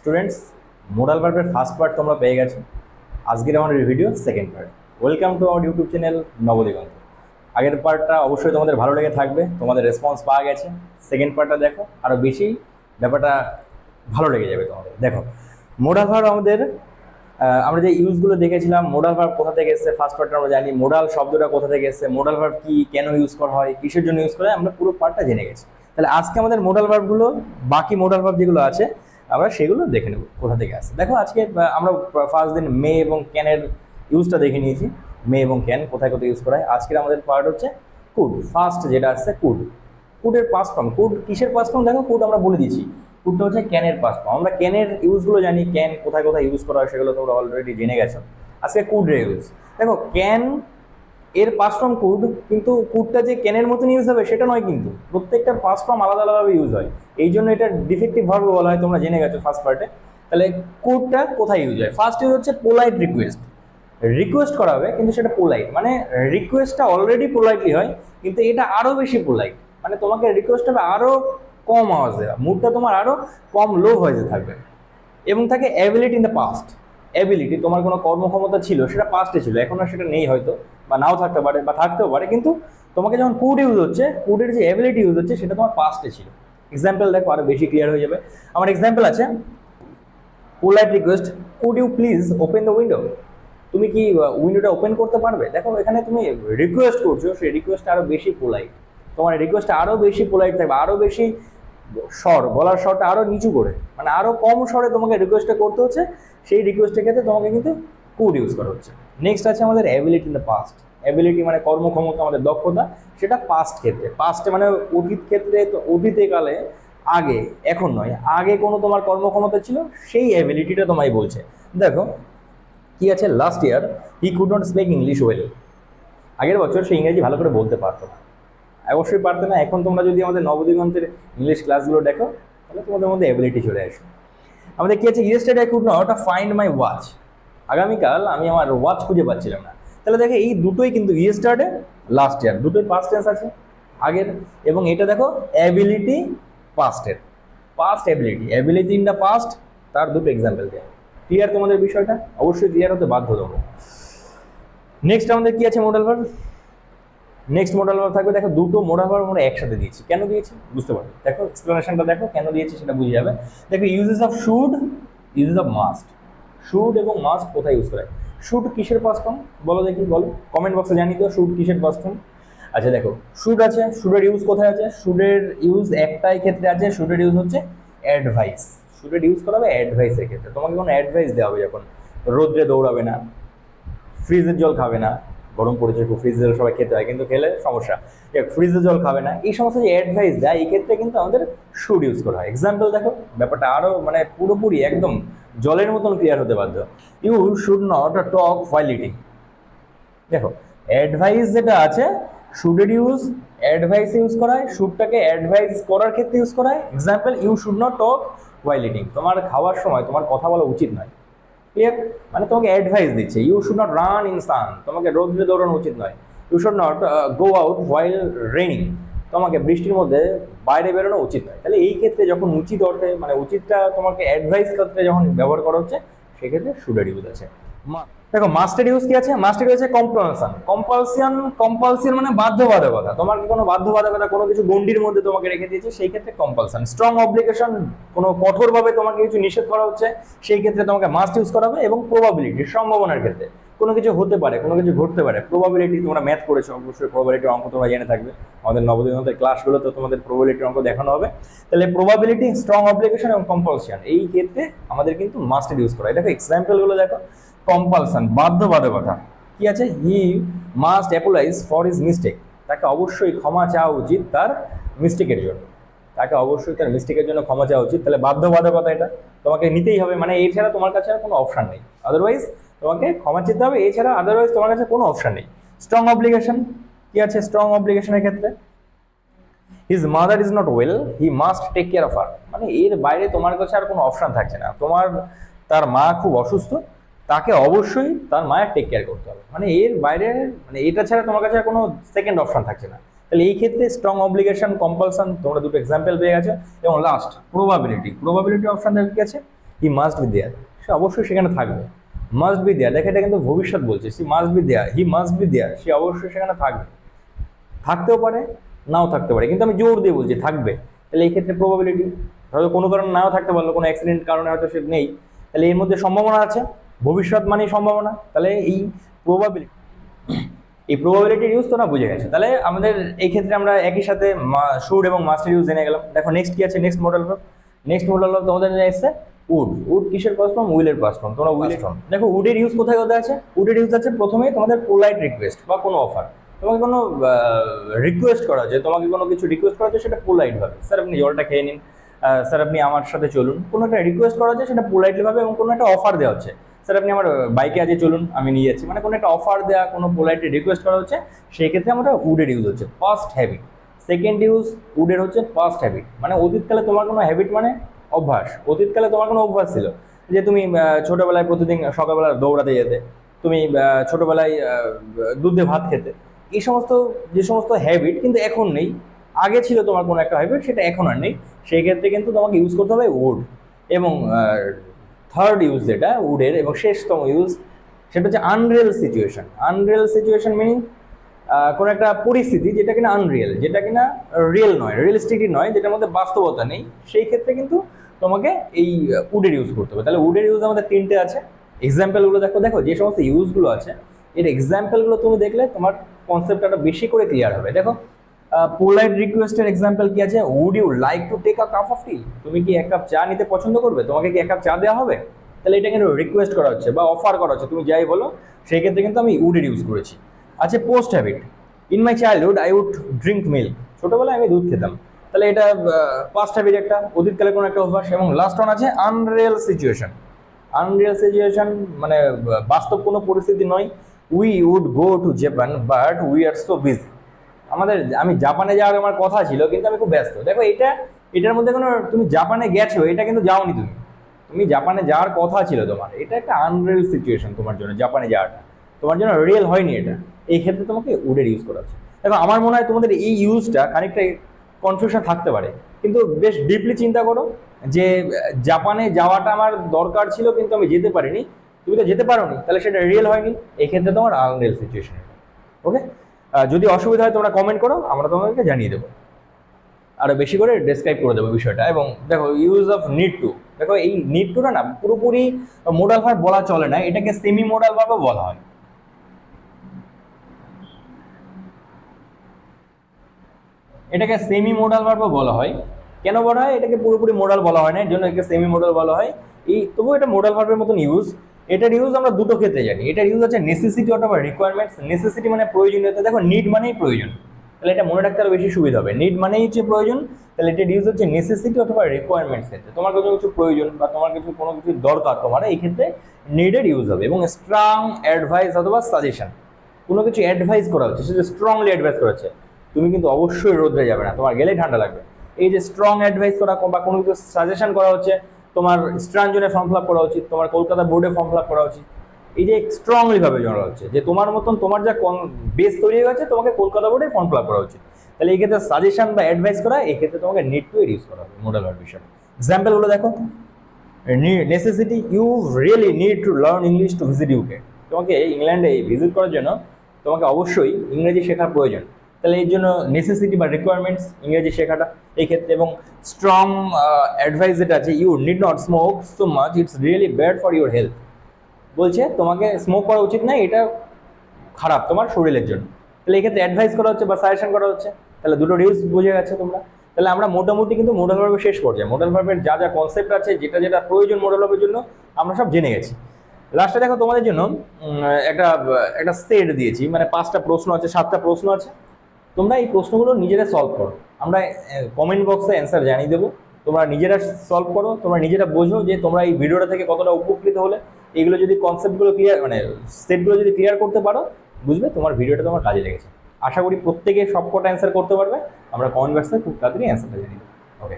Students, modal ভার্বের first part তোমরা পেয়ে গেছো। আজকের আমাদের video second part. Welcome to our YouTube channel Nabadiganta. আগের পার্টটা অবশ্যই তোমাদের ভালো লেগে থাকবে, তোমাদের রেসপন্স পাওয়া গেছে। সেকেন্ড পার্টটা দেখো, আরও বেশি ব্যাপারটা ভালো লেগে যাবে তোমাদের। দেখো, মোডাল ভার্ব আমরা যে ইউজগুলো দেখেছিলাম, মোডাল ভার্ব কোথা থেকে এসেছে ফার্স্ট পার্টে আমরা জানি, মোডাল শব্দটা কোথা থেকে এসেছে, মোডাল ভার্ব কি, কেন ইউজ করা হয়, কিসের জন্য ইউজ করা হয়, আমরা পুরো পার্টটা জেনে গেছি। তাহলে আজকে আমাদের মোডাল ভার্বগুলো, বাকি মোডাল ভার্ব যেগুলো আছে আমরা সেগুলো দেখে নেব কোথা থেকে আসে। দেখো, আজকে আমরা ফার্স্ট দিন মে এবং ক্যানের ইউজটা দেখে নিয়েছি। মে এবং ক্যান কোথায় কোথায় ইউজ করা হয়। আজকের আমাদের পার্ট হচ্ছে কুড। ফার্স্ট যেটা আসছে কুড, কুডের পাস্ট ফর্ম। কুড কিসের পাস্ট ফর্ম? দেখো, কুড আমরা বলে দিচ্ছি, কুডটা হচ্ছে ক্যানের পাস্ট ফর্ম। আমরা ক্যানের ইউজগুলো জানি, ক্যান কোথায় কোথায় ইউজ করা হয় সেগুলো তোমরা অলরেডি জেনে গেছো। আজকে কুডের ইউজ দেখো। ক্যান এর পাস্ট ফর্ম কুড, কিন্তু কুডটা যে ক্যানের মতন ইউজ হবে সেটা নয়, কিন্তু প্রত্যেকটার পাস্ট ফর্ম আলাদা আলাদাভাবে ইউজ হয়। এই জন্য এটা ডিফেক্টিভ ভার্ব বলা হয়, তোমরা জেনে গেছো ফার্স্ট পার্টে। তাহলে কুডটা কোথায় ইউজ হয়? ফার্স্ট ইউজ হচ্ছে পোলাইট রিকোয়েস্ট। রিকোয়েস্ট করা হবে কিন্তু সেটা পোলাইট, মানে রিকোয়েস্টটা অলরেডি পোলাইটলি হয়, কিন্তু এটা আরও বেশি পোলাইট। মানে তোমাকে রিকোয়েস্ট হবে আরও কম আওয়াজে, মুডটা তোমার আরও কম লো ভয়েসে থাকবে। এবং থাকে ability in the past. Ability, তোমার কোনো কর্মক্ষমতা ছিল, সেটা পাস্টে ছিল, এখন আর সেটা নেই হয়তো, বা নাও থাকতে পারে বা থাকতেও পারে, কিন্তু তোমাকে যখন কুড ইউজ হচ্ছে, কুডের যে অ্যাবিলিটি ইউজ হচ্ছে সেটা তোমার পাস্টে ছিল। এক্সাম্পল দেখো, আরও বেশি ক্লিয়ার হয়ে যাবে। আমার এক্সাম্পল আছে, polite request, could you please open the window. তুমি কি উইন্ডোটা ওপেন করতে পারবে? দেখো, এখানে তুমি রিকোয়েস্ট করছো, সেই রিকোয়েস্ট আরও বেশি পোলাইট, তোমার রিকোয়েস্টটা আরও বেশি পোলাইট থাকবে, আরও বেশি স্বর, গলার স্বরটা আরও নিচু করে, মানে আরও কম স্বরে তোমাকে রিকোয়েস্টটা করতে হচ্ছে। সেই রিকোয়েস্টের ক্ষেত্রে তোমাকে কিন্তু কুড ইউজ করা হচ্ছে। নেক্সট আছে আমাদের ability in the past. Ability মানে কর্মক্ষমতা, আমাদের দক্ষতা, সেটা পাস্ট ক্ষেত্রে। পাস্টে মানে অতীত ক্ষেত্রে, তো অতীতে কালে, আগে, এখন নয়, আগে কোনো তোমার কর্মক্ষমতা ছিল, সেই অ্যাবিলিটিটা তোমায় বলছে। দেখো কি আছে, last year he could not speak English well. আগের বছর সে ইংরেজি ভালো করে বলতে পারতো না। অবশ্যই পারতে না। এখন তোমরা যদি আমাদের নবদিগন্তের ইংলিশ ক্লাসগুলো দেখো, তাহলে তোমাদের মধ্যে অ্যাবিলিটি চলে আসবে। আমাদের কি আছে, yesterday I could not find my watch. আগামীকাল আমি আমার ওয়াচ খুঁজে পাচ্ছিলাম না। তাহলে দেখো, এই দুটোই কিন্তু ইয়েস্টারডে, লাস্ট ইয়ার, দুটোই পাস্ট টেন্স আছে আগের। এবং এটা দেখো অ্যাবিলিটি পাস্টের, past ability, ability in the past, তার দুটো এক্সাম্পল দেয়। ক্লিয়ার তোমাদের বিষয়টা? অবশ্যই ক্লিয়ার হতে বাধ্য তোমরা। নেক্সট আমাদের কি আছে, modal verb. Next modal verb থাকবে, দেখো দুটো মোডাল ভার্ব আমরা একসাথে দিয়েছি। কেন দিয়েছি বুঝতে পারবে, দেখো এক্সপ্লেনেশনটা দেখো, কেন দিয়েছি সেটা বুঝে যাবে। দেখো, uses of should, uses of must. Should এবং মাস্ট কোথায় ইউজ করা হয়? শুড কিসের পাস্ট ফর্ম বলো দেখি, বলো কমেন্ট বক্সে জানি তো শুড কিসের পাস্ট ফর্ম। আচ্ছা দেখো, শুড আছে, শুডের ইউজ কোথায় আছে? শুডের ইউজ একটাই ক্ষেত্রে আছে, শুডের ইউজ হচ্ছে অ্যাডভাইস। শুডের ইউজ করা হবে অ্যাডভাইসের ক্ষেত্রে। তোমাকে কোনো অ্যাডভাইস দেওয়া হবে, যখন রোদ্রে দৌড়াবে না, ফ্রিজের জল খাবে না, গরম পড়েছে খুব, ফ্রিজের জল সবাই খেতে হয় কিন্তু খেলে সমস্যা, ফ্রিজের জল খাবে না, এই সমস্ত যে অ্যাডভাইস দেয়, এই ক্ষেত্রে কিন্তু আমাদের শুড ইউজ করা হয়। এক্সাম্পল দেখো, ব্যাপারটা আরও মানে পুরোপুরি একদম জলের মতন ক্লিয়ার হতে বাধ্য। You should not talk while eating. দেখো, অ্যাডভাইস যেটা আছে, শুডের ইউজ অ্যাডভাইস ইউজ করা হয়, শুডটাকে অ্যাডভাইস করার ক্ষেত্রে ইউজ করা হয়। Example, you should not talk while eating, তোমার খাওয়ার সময় তোমার কথা বলা উচিত নয়। ক্লিয়ার? মানে তোমাকে অ্যাডভাইস দিচ্ছে। You should not run in sun, তোমাকে রোদ্রে দৌড়ানো উচিত নয়। You should not go out while raining, তোমাকে বৃষ্টির মধ্যে বাইরে বেরোনো উচিত নয়। তাহলে এই ক্ষেত্রে যখন উচিত অর্থে, মানে উচিতটা তোমাকে অ্যাডভাইস ক্ষেত্রে যখন ব্যবহার করা হচ্ছে, সেক্ষেত্রে শুডের ইউজ আছে। দেখো, মাস্টের ইউজ কি আছে? মাস্টের হচ্ছে কম্পালশন। কম্পালশন, কম্পালশন মানে বাধ্যবাধকতা। তোমার কি কোনো বাধ্যবাধকতা, কোনো কিছু গণ্ডির মধ্যে তোমাকে রেখে দিয়েছে, সেই ক্ষেত্রে কম্পালশন। স্ট্রং অব্লিগেশন, কোনো কঠোরভাবে তোমাকে কিছু নিষেধ করা হচ্ছে, সেই ক্ষেত্রে তোমাকে মাস্ট ইউজ করা হবে। এবং প্রবাবিলিটি, সম্ভাবনার ক্ষেত্রে, কোনো কিছু হতে পারে, কোনো কিছু ঘটতে পারে, প্রবাবিলিটি, তোমরা ম্যাথ করেছো অবশ্যই, প্রবাবিলিটির অঙ্ক তোমরা জেনে থাকবে, আমাদের নবদিগন্তের ক্লাসগুলোতে তোমাদের প্রবাবিলিটির অঙ্ক দেখানো হবে। তাহলে প্রবাবিলিটি, স্ট্রং অব্লিগেশন এবং কম্পালশন, এই ক্ষেত্রে আমাদের কিন্তু মাস্টের ইউজ করা হয়। দেখো এক্সাম্পলগুলো দেখো। কম্পালশন, বাধ্যবাধকতা, কি আছে? He must apologise for his mistake, তাকে অবশ্যই ক্ষমা চাওয়া উচিত তার মিস্টেকের জন্য, তাকে অবশ্যই তার মিস্টেকের জন্য ক্ষমা চাওয়া উচিত। তাহলে বাধ্যবাধকতা, এটা তোমাকে নিতেই হবে, মানে এছাড়া তোমার কাছে আর কোনো অপশন নেই, আদারওয়াইজ তোমাকে ক্ষমা চেতে হবে, এছাড়া আদারওয়াইজ তোমার কাছে কোনো অপশন নেই। স্ট্রং অব্লিগেশন, কি আছে স্ট্রং অব্লিগেশনের ক্ষেত্রে? His mother is not well, he must take care of her, মানে এর বাইরে তোমার কাছে আর কোনো অপশন থাকছে না। তার মা খুব অসুস্থ, তাকে অবশ্যই তার মায়ের টেক কেয়ার করতে হবে, মানে এর বাইরে, মানে এটা ছাড়া তোমার কাছে আর কোনো সেকেন্ড অপশন থাকছে না। তাহলে এই ক্ষেত্রে স্ট্রং অব্লিগেশন, কম্পালশন, তোমরা দুটো এক্সাম্পল পেয়ে গেছো। এবং লাস্ট প্রবাবিলিটি, প্রবাবিলিটি অপশন কি আছে? হি মাস্ট বি দেয়ার, সে অবশ্যই সেখানে থাকবে। মাস্ট বি দেয়ার, দেখে এটা কিন্তু ভবিষ্যৎ বলছে, she must be there, he must be there, সে অবশ্যই সেখানে থাকবে। থাকতেও পারে, নাও থাকতে পারে, কিন্তু আমি জোর দিয়ে বলছি থাকবে। তাহলে এই ক্ষেত্রে প্রবাবিলিটি, হয়তো কোনো কারণে নাও থাকতে পারলো, কোনো অ্যাক্সিডেন্ট কারণে হয়তো সে নেই, তাহলে এর মধ্যে সম্ভাবনা আছে, ভবিষ্যৎ মানেই সম্ভাবনা। তাহলে এই প্রবাবিলিটি, এই প্রবাবিলিটির ইউজ তোমরা বুঝে গেছো। তাহলে আমাদের এই ক্ষেত্রে আমরা একই সাথে শুড এবং মাস্টের ইউজ জেনে গেলাম। দেখো নেক্সট কি আছে, next modal verb. Next modal verb তোমাদের এসেছে উড। উড কিসের পাস্ট ফর্ম? উইলের পাস্ট ফর্ম। তোমরা উইল ফর্ম দেখো, উডের ইউজ কোথায় কোথায় আছে? উডের ইউজ আছে প্রথমেই তোমাদের পোলাইট রিকোয়েস্ট বা কোনো অফার, তোমাকে কোনো রিকোয়েস্ট করা হচ্ছে, তোমাকে কোনো কিছু রিকোয়েস্ট করা হচ্ছে, সেটা পোলাইট ভাবে, স্যার আপনি জলটা খেয়ে নিন, স্যার আপনি আমার সাথে চলুন, কোনো একটা রিকোয়েস্ট করা হচ্ছে সেটা পোলাইটলি ভাবে, এবং কোনো একটা অফার দেওয়া হচ্ছে, স্যার আপনি আমার বাইকে আজকে চলুন আমি নিয়ে যাচ্ছি, মানে কোনো একটা অফার দেওয়া, কোনো পোলাইটলি রিকোয়েস্ট করা হচ্ছে, সেই ক্ষেত্রে আমরা উডের ইউজ হচ্ছে পাস্ট হ্যাবিট। সেকেন্ড ইউজ উডের হচ্ছে পাস্ট হ্যাবিট, মানে অতীতকালে তোমার কোনো হ্যাবিট মানে অভ্যাস, অতীতকালে তোমার কোনো অভ্যাস ছিল, যে তুমি ছোটবেলায় প্রতিদিন সকালবেলা দৌড়াতে যেতে, তুমি ছোটবেলায় দুধ দিয়ে ভাত খেতে, এই সমস্ত যে সমস্ত হ্যাবিট কিন্তু এখন নেই, আগে ছিল তোমার কোনো একটা হ্যাবিট, সেটা এখন আর নেই, সেই ক্ষেত্রে কিন্তু তোমাকে ইউজ করতে হবে উড। এবং থার্ড ইউজ যেটা উডের এবং শেষতম ইউজ, সেটা হচ্ছে Unreal situation. Unreal situation meaning কোনো একটা পরিস্থিতি যেটা কিনা আনরিয়েল, যেটা কিনা রিয়েল নয়, রিয়েলিস্টিকই নয়, যেটার মধ্যে বাস্তবতা নেই, সেই ক্ষেত্রে কিন্তু তোমাকে এই উডের ইউজ করতে হবে। তাহলে উডের ইউজ আমাদের তিনটে আছে। এক্সাম্পলগুলো দেখো, দেখো যে সমস্ত ইউজগুলো আছে এর এক্সাম্পলগুলো তুমি দেখলে তোমার কনসেপ্টটা বেশি করে ক্লিয়ার হবে। দেখো পোলাইট রিকোয়েস্টের এক্সাম্পল কি আছে? Would you like to take a cup of tea, তুমি কি এক কাপ চা নিতে পছন্দ করবে? তোমাকে কি এক কাপ চা দেওয়া হবে? তাহলে এটা কিন্তু রিকোয়েস্ট করা হচ্ছে বা অফার করা হচ্ছে, তুমি যাই বলো, সেই ক্ষেত্রে কিন্তু আমি উডের ইউজ করেছি। আচ্ছা past habit, in my childhood I would drink milk, ছোটবেলায় আমি দুধ খেতাম, তাহলে এটা পাস্ট হ্যাবিট একটা, অতীতকালে কোনো একটা অভ্যাস। এবং লাস্ট ওয়ান আছে আনরিয়েল সিচুয়েশন। আনরিয়েল সিচুয়েশন মানে বাস্তব কোনো পরিস্থিতি নয়। We would go to Japan but we are so busy, আমি জাপানে যাওয়ার আমার কথা ছিল কিন্তু আমি খুব ব্যস্ত। দেখো এটার মধ্যে কোনো, তুমি জাপানে গেছো এটা কিন্তু যাওনি, তুমি জাপানে যাওয়ার কথা ছিল তোমার, এটা একটা আনরিয়েল সিচুয়েশন তোমার জন্য, জাপানে যাওয়াটা তোমার জন্য রিয়েল হয়নি, এটা এই ক্ষেত্রে তোমাকে উডের ইউজ করা হচ্ছে। দেখো আমার মনে হয় তোমাদের এই ইউজটা খানিকটা কনফিউশন থাকতে পারে, কিন্তু বেশ ডিপলি চিন্তা করো যে জাপানে যাওয়াটা আমার দরকার ছিল কিন্তু আমি যেতে পারিনি, তুমি তো যেতে পারোনি, তাহলে সেটা রিয়েল হয়নি, এই ক্ষেত্রে তোমার আনরিয়েল সিচুয়েশন। ওকে, যদি অসুবিধা হয় তোমরা কমেন্ট করো, আমরা তোমাদেরকে জানিয়ে দেবো, আরো বেশি করে ডেসক্রাইব করে দেবো বিষয়টা। এবং দেখো ইউজ অফ নিড টু, দেখো এই নিড টুটা না পুরোপুরি মোডাল ভার্ব বলা চলে না, এটাকে সেমি মোডাল ভার্বও বলা হয়। এটাকে সেমি মোডাল ভার্বও বলা হয়। কেন বলা হয়? এটাকে পুরোপুরি মোডাল বলা হয় না, এর জন্য এটাকে সেমি মোডাল বলা হয়। তবুও এটা মোডাল ভার্বের মতন ইউজ। এটার ইউজ আমরা দুটো ক্ষেত্রে জানি। এটার ইউজ হচ্ছে নেসেসিটি অথবা রিকোয়ারমেন্টস। নেসেসিটি মানে প্রয়োজনীয়তা, দেখো নিড মানেই প্রয়োজন, তাহলে এটা মনে রাখতে আরো বেশি সুবিধা হবে। নিড মানেই হচ্ছে প্রয়োজন, তাহলে এটার ইউজ হচ্ছে নেসেসিটি অথবা রিকোয়ারমেন্টস ক্ষেত্রে, তোমার কোনো কিছু প্রয়োজন বা তোমার কোনো কিছু দরকার, তোমার এই ক্ষেত্রে নিডের ইউজ হবে। এবং স্ট্রং অ্যাডভাইস অথবা সাজেশন, কোনো কিছু অ্যাডভাইস করা হচ্ছে, সেটা স্ট্রংলি অ্যাডভাইস করা হচ্ছে, তুমি কিন্তু অবশ্যই রোদ্রে যাবে না, তোমার গেলেই ঠান্ডা লাগবে। এই যে স্ট্রং অ্যাডভাইস করা বা কোনো কিছু সাজেশন করা হচ্ছে, তোমার স্ট্রাঞ্জনে ফর্ম ফিল আপ করা উচিত, তোমার কলকাতা বোর্ডে ফর্ম ফিল আপ করা উচিত, এই যে স্ট্রংলি ভাবে জানা হচ্ছে যে তোমার মতন তোমার যা বেস তৈরি হয়ে গেছে, তোমাকে কলকাতা বোর্ডে ফর্ম ফিল আপ করা উচিত। তাহলে এই ক্ষেত্রে সাজেশন বা অ্যাডভাইস করা, এই ক্ষেত্রে তোমাকে নিড টু ইউজ করা হবে মোডাল ভার্ব বিষয়। এক্সাম্পল গুলো দেখো, necessity, you really need to learn English to visit UK, তোমাকে ইংল্যান্ডে ভিজিট করার জন্য তোমাকে অবশ্যই ইংরেজি শেখার প্রয়োজন, তাহলে এর জন্য নেসেসিটি বা রিকোয়ারমেন্টস ইংরেজি শেখাটা এই ক্ষেত্রে। এবং স্ট্রং অ্যাডভাইস যেটা আছে, you need not smoke so much, it's really bad for your health, বলছে তোমাকে স্মোক করা উচিত না, এটা খারাপ তোমার শরীরের জন্য, তাহলে এই ক্ষেত্রে অ্যাডভাইস করা হচ্ছে বা সাজেশন করা হচ্ছে। তাহলে দুটো রিউজ বুঝে গেছে তোমরা। তাহলে আমরা মোটামুটি কিন্তু মোডাল ভার্বের শেষ পর্যায়ে, মোডাল ভার্বের যা যা কনসেপ্ট আছে, যেটা যেটা প্রয়োজন মোডাল ভার্বের জন্য, আমরা সব জেনে গেছি। লাস্টে দেখো তোমাদের জন্য একটা একটা সেট দিয়েছি, মানে 5টা প্রশ্ন আছে, 7টা প্রশ্ন আছে, তোমরা এই প্রশ্নগুলো নিজেরা সলভ করো, আমরা কমেন্ট বক্সে অ্যান্সার জানিয়ে দেবো, তোমরা নিজেরা সলভ করো, তোমরা নিজেরা বোঝো যে তোমরা এই ভিডিওটা থেকে কতটা উপকৃত হলে। এগুলো যদি কনসেপ্টগুলো ক্লিয়ার, মানে সেটগুলো যদি ক্লিয়ার করতে পারো, বুঝবে তোমার ভিডিওটা তোমার কাজে লেগেছে। আশা করি প্রত্যেকে সবকটা অ্যান্সার করতে পারবে, আমরা কমেন্ট বক্সে খুব তাড়াতাড়ি অ্যান্সারটা জানিয়ে দেবো। ওকে।